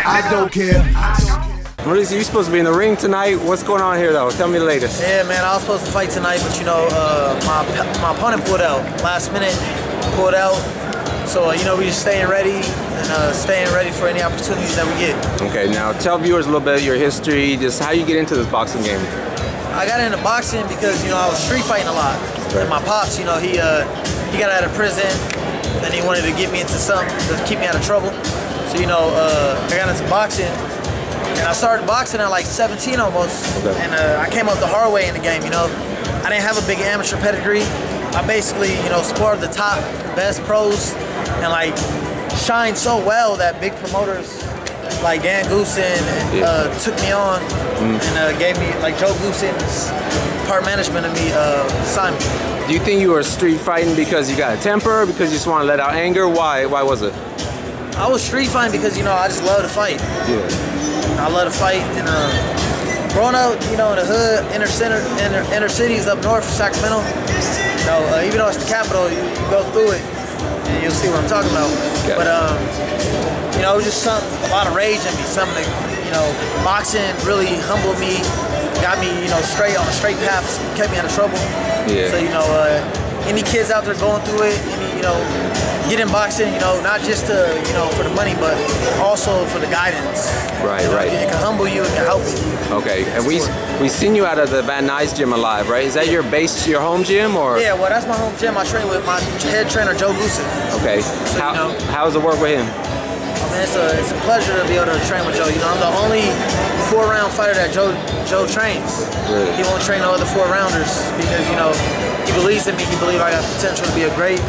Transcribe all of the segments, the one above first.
I don't care. Maurice, you're supposed to be in the ring tonight. What's going on here, though? Tell me the latest. Yeah, man, I was supposed to fight tonight, but you know, my opponent pulled out last minute. Pulled out, so you know, we just staying ready and staying ready for any opportunities that we get. Okay, now tell viewers a little bit of your history, just how you get into this boxing game. I got into boxing because, you know, I was street fighting a lot. And my pops, you know, he got out of prison, and he wanted to get me into something to keep me out of trouble. So, you know, I got into boxing, and I started boxing at like 17 almost. Okay. And I came up the hard way in the game, you know. I didn't have a big amateur pedigree. I basically, you know, sparred the top, best pros, and like shined so well that big promoters like Joe Goossen took me on and gave me, like Joe Goossen's part management of me, signed me. Do you think you were street fighting because you got a temper, because you just want to let out anger? Why was it? I was street fighting because, you know, I just love to fight. Yeah. I love to fight, and growing up, you know, in the hood, inner cities up north of Sacramento, you know, even though it's the capital, you go through it and you'll see what I'm talking about. Okay. But you know, it was just a lot of rage in me. Something that, you know, boxing really humbled me, got me, you know, on a straight path, kept me out of trouble. Yeah. So, you know, any kids out there going through it, you know, get in boxing, you know, not just to, you know, for the money, but also for the guidance. Right, you know, right. It can humble you, it can help you. Okay, and we seen you out of the Van Nuys gym alive, right? Is that your base, your home gym, or? Yeah, well, that's my home gym. I train with my head trainer, Joe Goossen. Okay. So, you know, how's it work with him? I mean, it's a pleasure to be able to train with Joe. You know, I'm the only 4-round fighter that Joe trains. Really? He won't train no other 4-rounders because, you know, he believes in me. He believes I got potential to be a great.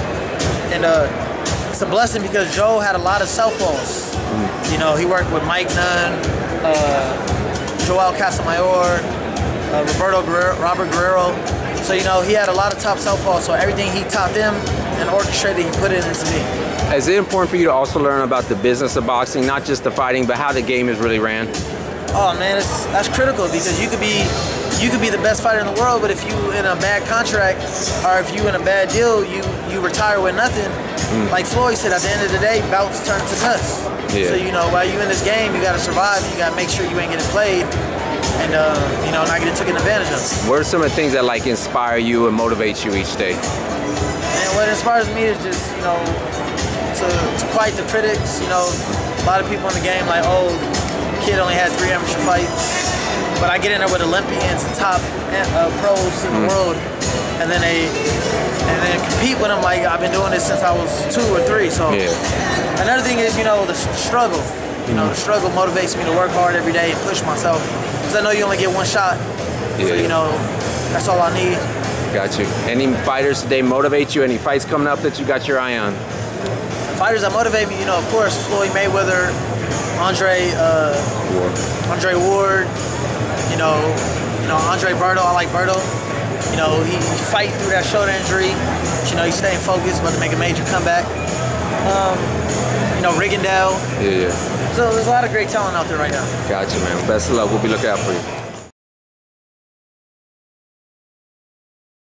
And it's a blessing because Joe had a lot of southpaws. You know, he worked with Mike Nunn, Joel Casamayor, Robert Guerrero. So, you know, he had a lot of top southpaws. So everything he taught them and orchestrated, he put it into me. Is it important for you to also learn about the business of boxing, not just the fighting, but how the game is really ran? Oh man, that's critical because you could be the best fighter in the world, but if you in a bad contract or if you in a bad deal, you retire with nothing. Like Floyd said, at the end of the day, bouts turn to dust. Yeah. So, you know, while you in this game, you got to survive. You got to make sure you ain't getting played and you know, not getting taken advantage of. What are some of the things that like inspire you and motivate you each day? And what inspires me is just, you know, to fight the critics. You know, a lot of people in the game like, oh, the kid only had 3 amateur fights, but I get in there with Olympians and top pros in the world, and then compete with them like I've been doing this since I was 2 or 3. So another thing is, you know, the struggle. You know, the struggle motivates me to work hard every day and push myself because I know you only get one shot. Yeah. So, you know, that's all I need. Got you. Any fighters today motivate you? Any fights coming up that you got your eye on? Fighters that motivate me, you know, of course, Floyd Mayweather, Andre Ward, you know, Andre Berto. I like Berto. You know, he fight through that shoulder injury. But, you know, he's staying focused, about to make a major comeback. You know, Riggindale. Yeah. So there's a lot of great talent out there right now. Gotcha, man. Best of luck. We'll be looking out for you.